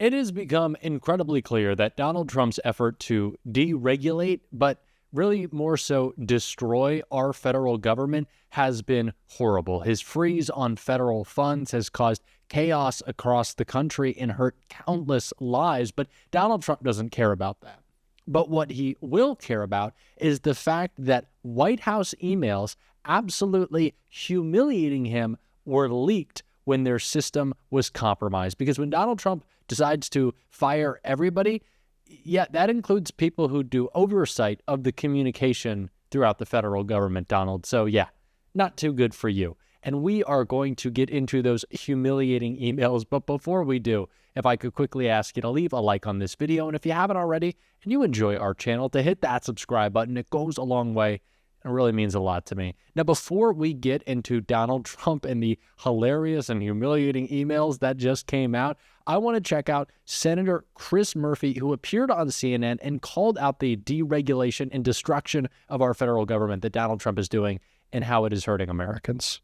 It has become incredibly clear that Donald Trump's effort to deregulate, but really more so destroy our federal government has been horrible. His freeze on federal funds has caused chaos across the country and hurt countless lives, but Donald Trump doesn't care about that. But what he will care about is the fact that White House emails absolutely humiliating him were leaked when their system was compromised. Because when Donald Trump decides to fire everybody, yeah, that includes people who do oversight of the communication throughout the federal government, Donald. So yeah, not too good for you. And we are going to get into those humiliating emails. But before we do, if I could quickly ask you to leave a like on this video. And if you haven't already and you enjoy our channel, to hit that subscribe button. It goes a long way. It really means a lot to me. Now, before we get into Donald Trump and the hilarious and humiliating emails that just came out, I want to check out Senator Chris Murphy, who appeared on CNN and called out the deregulation and destruction of our federal government that Donald Trump is doing and how it is hurting Americans.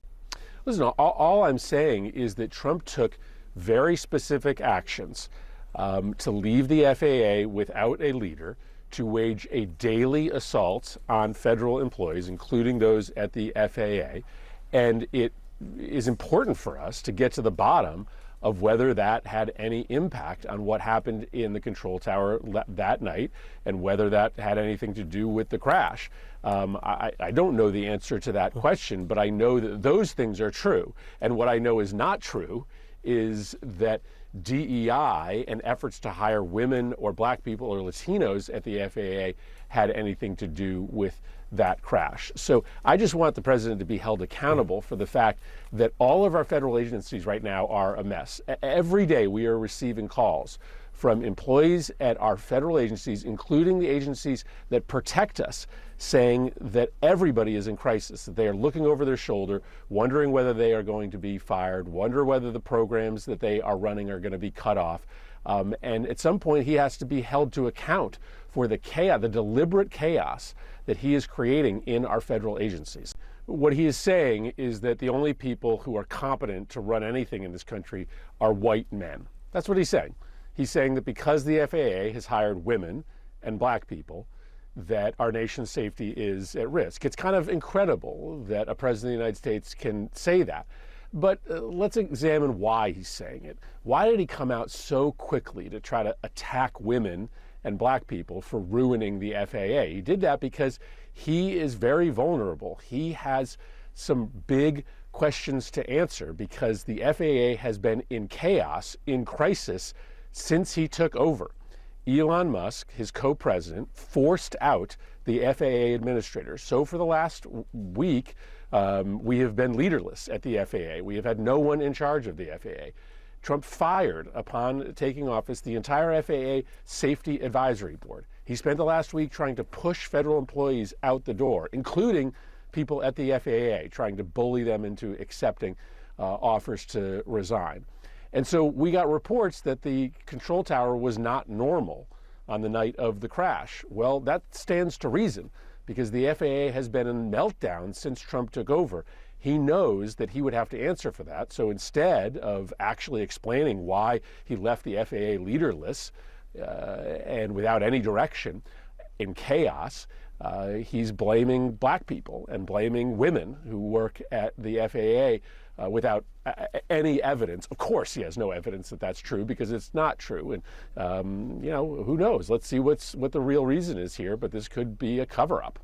Listen, all I'm saying is that Trump took very specific actions to leave the FAA without a leader, to wage a daily assault on federal employees, including those at the FAA. And it is important for us to get to the bottom of whether that had any impact on what happened in the control tower that night and whether that had anything to do with the crash. I don't know the answer to that question, but I know that those things are true. And what I know is not true is that DEI and efforts to hire women or black people or Latinos at the FAA had anything to do with that crash. So I just want the president to be held accountable for the fact that all of our federal agencies right now are a mess. Every day we are receiving calls from employees at our federal agencies, including the agencies that protect us, saying that everybody is in crisis, that they are looking over their shoulder, wondering whether they are going to be fired, wonder whether the programs that they are running are going to be cut off. And at some point, he has to be held to account for the chaos, the deliberate chaos that he is creating in our federal agencies. What he is saying is that the only people who are competent to run anything in this country are white men. That's what he's saying. He's saying that because the FAA has hired women and black people, that our nation's safety is at risk. It's kind of incredible that a president of the United States can say that. But let's examine why he's saying it. Why did he come out so quickly to try to attack women and black people for ruining the FAA? He did that because he is very vulnerable. He has some big questions to answer because the FAA has been in chaos, in crisis, since he took over. Elon Musk, his co-president, forced out the FAA administrators. So for the last week, we have been leaderless at the FAA. We have had no one in charge of the FAA. Trump fired, upon taking office, the entire FAA Safety Advisory Board. He spent the last week trying to push federal employees out the door, including people at the FAA, trying to bully them into accepting offers to resign. And so we got reports that the control tower was not normal on the night of the crash. Well, that stands to reason because the FAA has been in meltdown since Trump took over. He knows that he would have to answer for that. So instead of actually explaining why he left the FAA leaderless and without any direction, in chaos, he's blaming black people and blaming women who work at the FAA without any evidence. Of course, he has no evidence that that's true because it's not true. And, you know, who knows? Let's see what the real reason is here, but this could be a cover-up.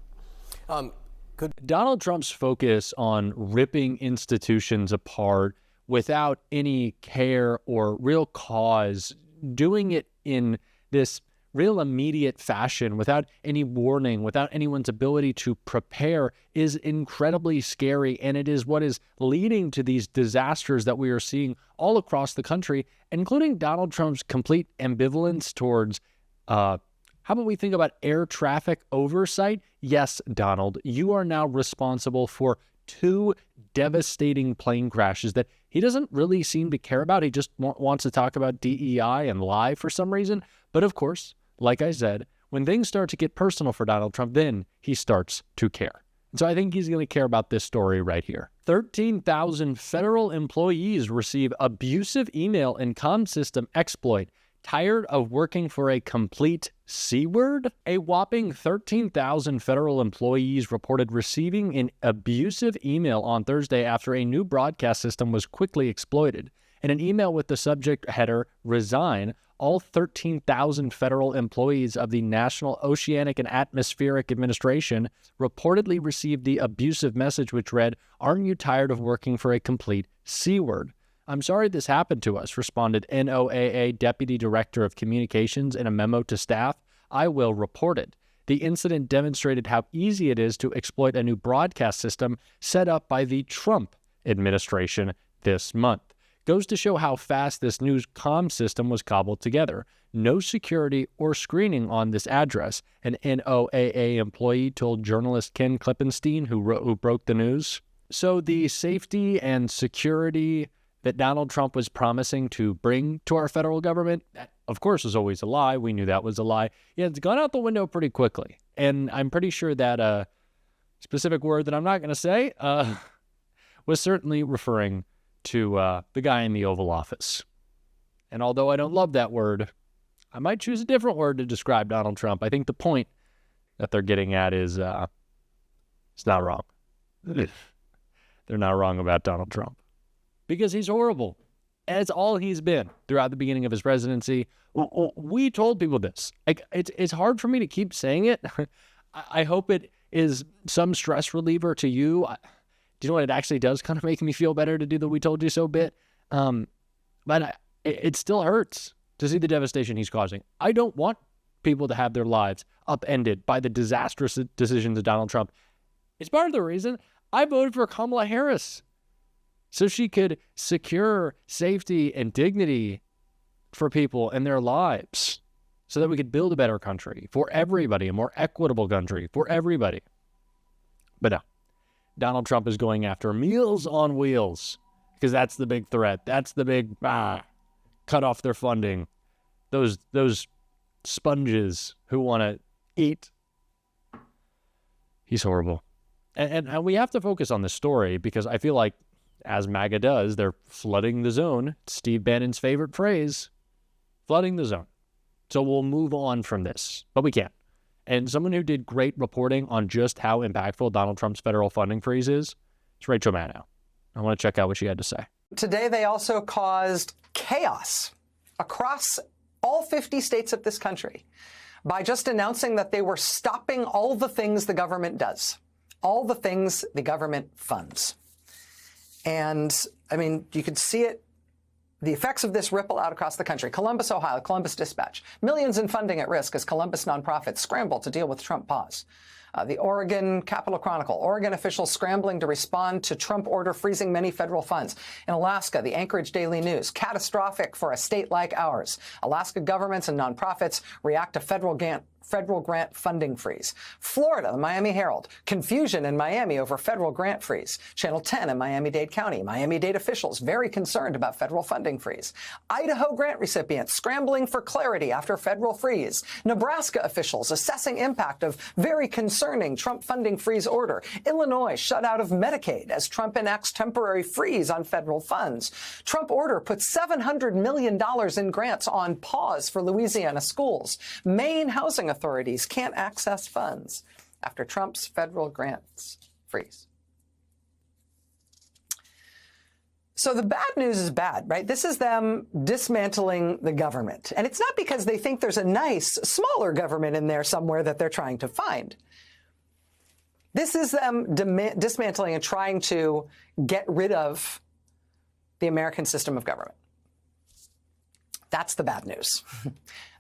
Donald Trump's focus on ripping institutions apart without any care or real cause, doing it in this real immediate fashion without any warning, without anyone's ability to prepare, is incredibly scary. And it is what is leading to these disasters that we are seeing all across the country, including Donald Trump's complete ambivalence towards, how about we think about air traffic oversight? Yes, Donald, you are now responsible for 2 devastating plane crashes that he doesn't really seem to care about. He just wants to talk about DEI and lie for some reason. But of course, like I said, when things start to get personal for Donald Trump, then he starts to care. And so I think he's going to care about this story right here. 13,000 federal employees receive abusive email and comm system exploit. Tired of working for a complete C-word? A whopping 13,000 federal employees reported receiving an abusive email on Thursday after a new broadcast system was quickly exploited. In an email with the subject header, "Resign," all 13,000 federal employees of the National Oceanic and Atmospheric Administration reportedly received the abusive message which read, "Aren't you tired of working for a complete C-word?" "I'm sorry this happened to us," responded NOAA Deputy Director of Communications in a memo to staff. "I will report it." The incident demonstrated how easy it is to exploit a new broadcast system set up by the Trump administration this month. Goes to show how fast this new comm system was cobbled together. No security or screening on this address, an NOAA employee told journalist Ken Klippenstein, who broke the news. So the safety and security that Donald Trump was promising to bring to our federal government, that, of course, was always a lie. We knew that was a lie. Yeah, it's gone out the window pretty quickly. And I'm pretty sure that specific word that I'm not going to say was certainly referring to the guy in the Oval Office. And although I don't love that word, I might choose a different word to describe Donald Trump. I think the point that they're getting at is it's not wrong. They're not wrong about Donald Trump. Because he's horrible. And it's all he's been throughout the beginning of his presidency. We told people this. It's hard for me to keep saying it. I hope it is some stress reliever to you. Do you know what? It actually does kind of make me feel better to do the "we told you so" bit. But it still hurts to see the devastation he's causing. I don't want people to have their lives upended by the disastrous decisions of Donald Trump. It's part of the reason I voted for Kamala Harris, so she could secure safety and dignity for people in their lives, so that we could build a better country for everybody, a more equitable country for everybody. But no, Donald Trump is going after Meals on Wheels, because that's the big threat. That's the big cut off their funding. Those sponges who want to eat. He's horrible. And we have to focus on this story because I feel like, as MAGA does, they're flooding the zone. Steve Bannon's favorite phrase, flooding the zone. So we'll move on from this, but we can't. And someone who did great reporting on just how impactful Donald Trump's federal funding freeze is Rachel Maddow. I want to check out what she had to say. Today, they also caused chaos across all 50 states of this country by just announcing that they were stopping all the things the government does, all the things the government funds. And, I mean, you could see it, the effects of this ripple out across the country. Columbus, Ohio, Columbus Dispatch. Millions in funding at risk as Columbus nonprofits scramble to deal with Trump pause. The Oregon Capitol Chronicle. Oregon officials scrambling to respond to Trump order freezing many federal funds. In Alaska, the Anchorage Daily News. Catastrophic for a state like ours. Alaska governments and nonprofits react to federal grant funding freeze. Florida, the Miami Herald. Confusion in Miami over federal grant freeze. Channel 10 in Miami-Dade County. Miami-Dade officials very concerned about federal funding freeze. Idaho grant recipients scrambling for clarity after federal freeze. Nebraska officials assessing impact of very concerning Trump funding freeze order. Illinois shut out of Medicaid as Trump enacts temporary freeze on federal funds. Trump order puts $700 million in grants on pause for Louisiana schools. Maine housing authorities can't access funds after Trump's federal grants freeze. So the bad news is bad, right? This is them dismantling the government. And it's not because they think there's a nice, smaller government in there somewhere that they're trying to find. This is them dismantling and trying to get rid of the American system of government. That's the bad news.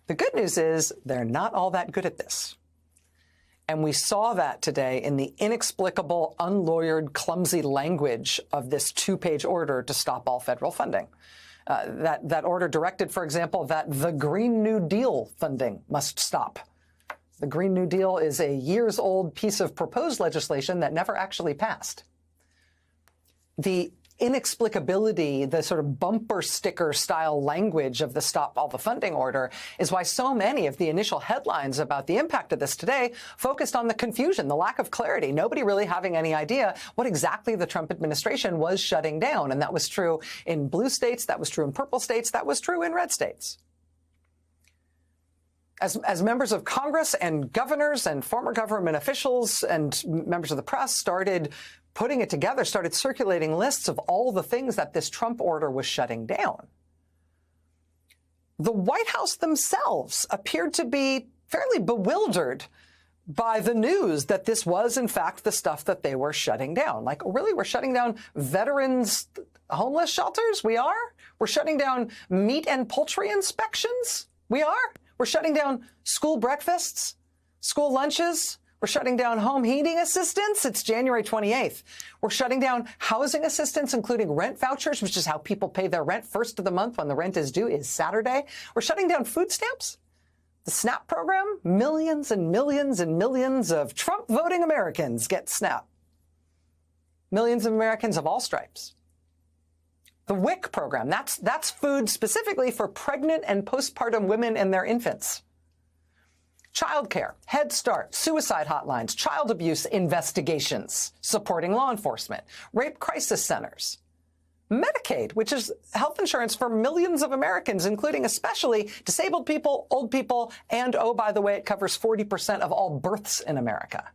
The good news is they're not all that good at this. And we saw that today in the inexplicable, unlawyered, clumsy language of this two-page order to stop all federal funding. That order directed, for example, that the Green New Deal funding must stop. The Green New Deal is a years-old piece of proposed legislation that never actually passed. The inexplicability, the sort of bumper sticker style language of the stop all the funding order is why so many of the initial headlines about the impact of this today focused on the confusion, the lack of clarity, nobody really having any idea what exactly the Trump administration was shutting down. And that was true in blue states, that was true in purple states, that was true in red states. As members of Congress and governors and former government officials and members of the press started putting it together, started circulating lists of all the things that this Trump order was shutting down, the White House themselves appeared to be fairly bewildered by the news that this was, in fact, the stuff that they were shutting down. Like, oh, really? We're shutting down veterans' homeless shelters? We are? We're shutting down meat and poultry inspections? We are? We're shutting down school breakfasts, school lunches. We're shutting down home heating assistance. It's January 28th. We're shutting down housing assistance, including rent vouchers, which is how people pay their rent. First of the month when the rent is due is Saturday. We're shutting down food stamps. The SNAP program, millions and millions and millions of Trump voting Americans get SNAP. Millions of Americans of all stripes. The WIC program, that's food specifically for pregnant and postpartum women and their infants. Childcare, Head Start, suicide hotlines, child abuse investigations, supporting law enforcement, rape crisis centers. Medicaid, which is health insurance for millions of Americans, including especially disabled people, old people, and, oh, by the way, it covers 40% of all births in America.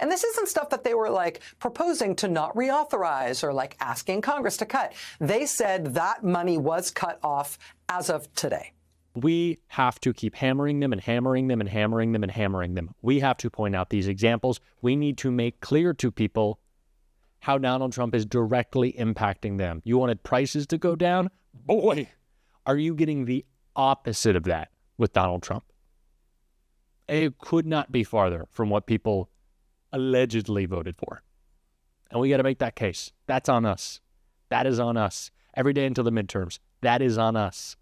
And this isn't stuff that they were like proposing to not reauthorize or like asking Congress to cut. They said that money was cut off as of today. We have to keep hammering them and hammering them and hammering them and hammering them. We have to point out these examples. We need to make clear to people how Donald Trump is directly impacting them. You wanted prices to go down? Boy, are you getting the opposite of that with Donald Trump. It could not be farther from what people allegedly voted for. And we got to make that case. That's on us. That is on us. Every day until the midterms. That is on us.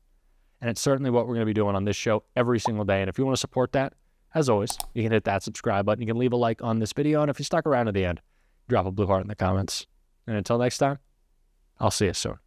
And it's certainly what we're going to be doing on this show every single day. And if you want to support that, as always, you can hit that subscribe button. You can leave a like on this video. And if you stuck around to the end, drop a blue heart in the comments. And until next time, I'll see you soon.